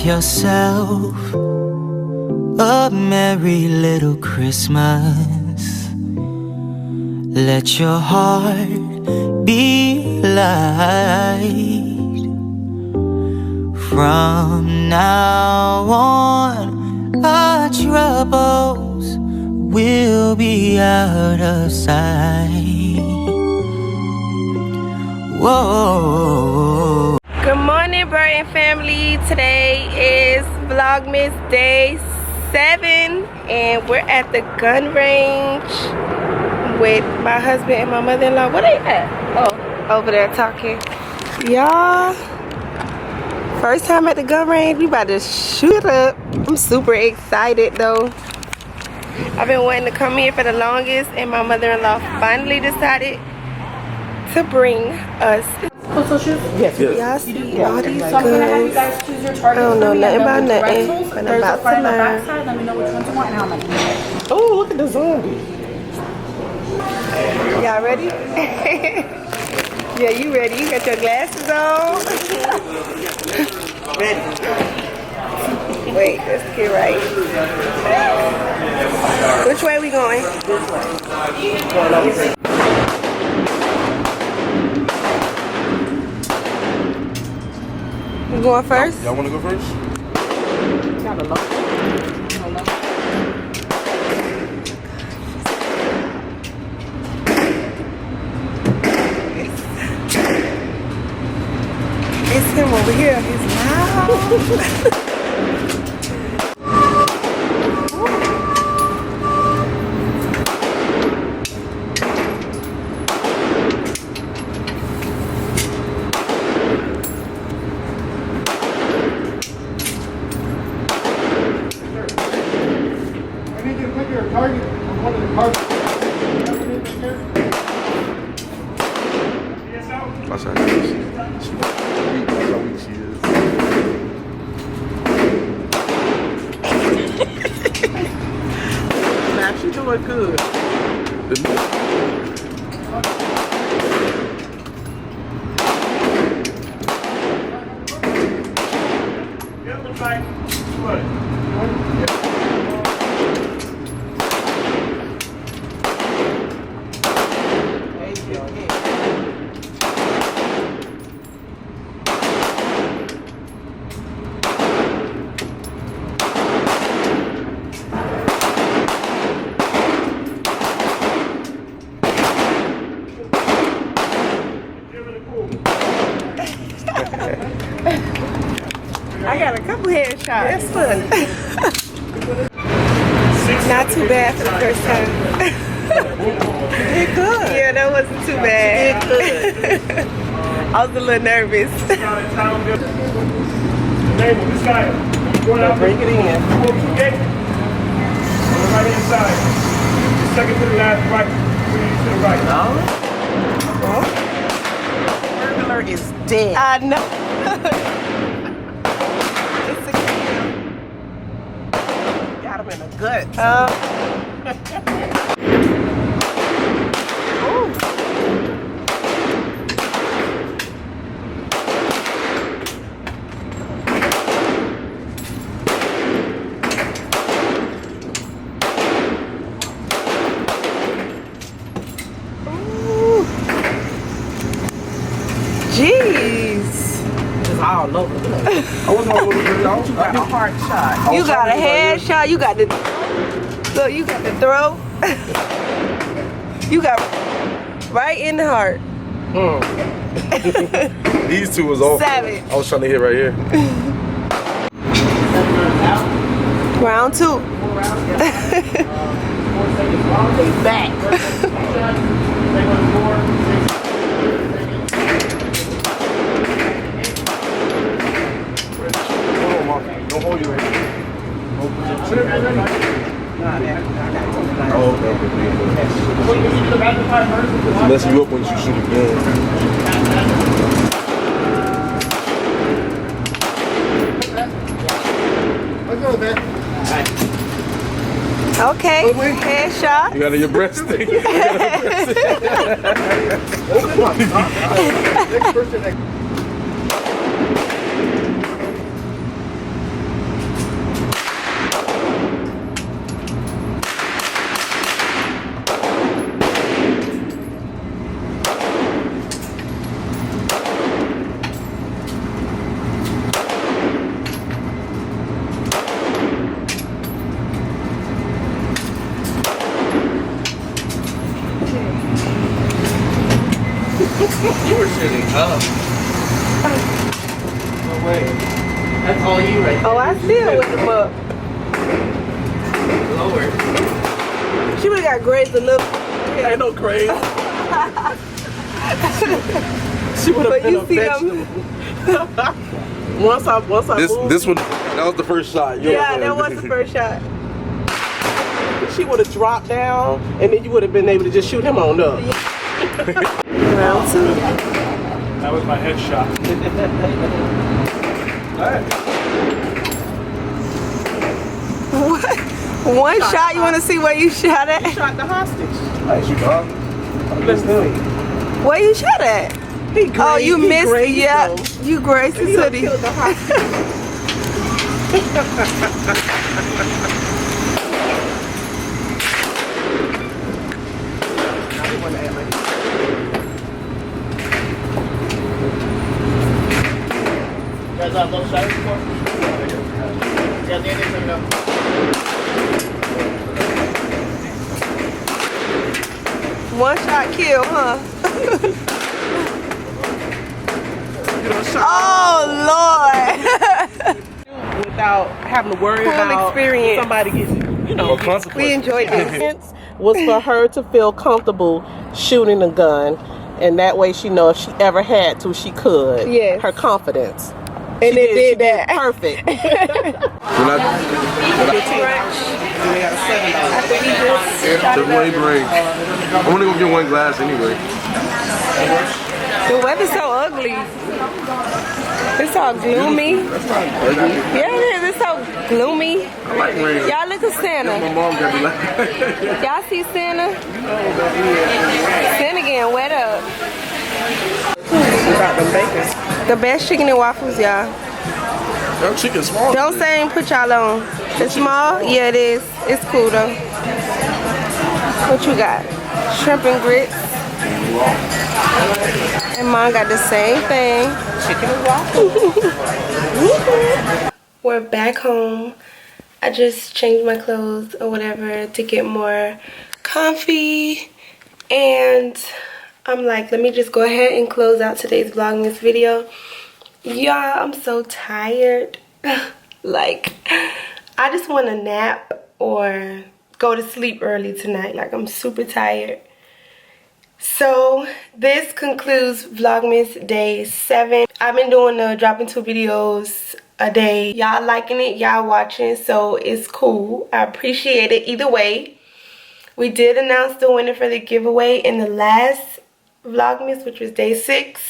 yourself a merry little Christmas. Let your heart be light. From now on, our troubles will be out of sight. Whoa. Good morning, Burton family. Today is Vlogmas day 7, and we're at the gun range with my husband and my mother-in-law. Where they at? Oh, over there talking. Y'all, first time at the gun range. We about to shoot up. I'm super excited though. I've been wanting to come here for the longest, and my mother-in-law finally decided to bring us. Postal shoes? Yes. Y'all see all these So I'm gonna have you guns. guys choose your targets. I don't know for me. nothing know about which nothing, rentals. but I'm There's about a flyer to on the learn. backside. Let me know which ones you want and how much. Oh, look at the zombie. Y'all ready? Yeah, you ready? You got your glasses on? Ready. Wait, let's get right. Which way are we going? You going first? Y'all want to go first? It's him over here. He's loud. I need you to put your target on one of the cards. That's how weak she is. Now she doing good. I got a couple headshots. That's fun. Not too bad for the first time. Did good. Yeah, that wasn't too bad. Did good. I was a little nervous. Bring it in. On the right hand side. The second to the last right. To the right. Burglar is dead. I know. It's a Got him in the gut. Jeez. It's all over the place. I wasn't all over the place. You got a hard shot. You got a headshot. You got the look. You got the throat. You got right in the heart. These two was off. Savage. I was trying to hit right here. Round 2. Back. Don't hold you right here. Oh, okay. It's messing you up when you shoot again. Let's go, man. Okay, headshot. You got your breast thing. Next person. You were sitting up. No way. That's all you right there. Oh, I still whipped them up. Lower. She would have got grazed a little. Ain't no crazy. She would have But been you a see vegetable. Once I moved, This one, that was the first shot. Yeah, that was the first shot. she would have dropped down, and then you would have been able to just shoot him on up. Round 2. That was my headshot. What? One shot, you want to see where you shot at? Shot the hostage. Nice, you dog. Let's see. Where you shot at? He grazed, Oh, you he missed. grazed Yeah, him. you grazed his He done hoodie. killed the hostage. You guys have those shots before? Yeah, they didn't bring it up. One shot kill, huh? You know, shot Oh, Lord. without having to worry Full about experience. somebody getting, you know. We enjoyed this. Was for her to feel comfortable shooting a gun, and that way she know if she ever had to, she could. Yes. Her confidence. And it did she that. perfect. When I, And they got a $7. the one he brings, I'm only gonna get one glass anyway. The weather's so ugly. It's all gloomy. That's not ugly. Yeah, it is. It's so gloomy. I like rain. Y'all look at My Santa. mom got me like. Y'all see Santa? Santa getting wet up. Without them bacon. The best chicken and waffles, y'all. That chicken small. Don't say and put y'all on. It's small? Yeah, it is. It's cool though. What you got? Shrimp and grits. And mine got the same thing. Chicken and waffles. We're back home. I just changed my clothes or whatever to get more comfy. And I'm like, let me just go ahead and close out today's Vlogmas video. Y'all, I'm so tired. Like, I just want to nap or go to sleep early tonight. Like, I'm super tired. So this concludes Vlogmas day 7. I've been doing dropping 2 videos a day. Y'all liking it, y'all watching, so it's cool. I appreciate it either way. We did announce the winner for the giveaway in the last Vlogmas, which was day 6.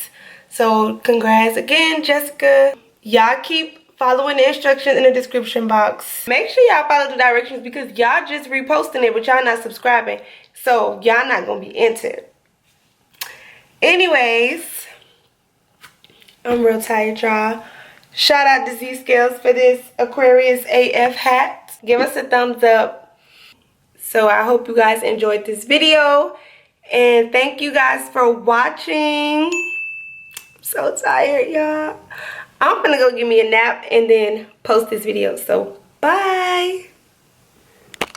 So congrats again, Jessica. Y'all keep following the instructions in the description box. Make sure y'all follow the directions because y'all just reposting it, but y'all not subscribing. So y'all not gonna be entered. Anyways, I'm real tired, y'all. Shout out to Z-Scales for this Aquarius AF hat. Give us a thumbs up. So I hope you guys enjoyed this video. And thank you guys for watching. I'm so tired, y'all. I'm gonna go give me a nap and then post this video. So bye.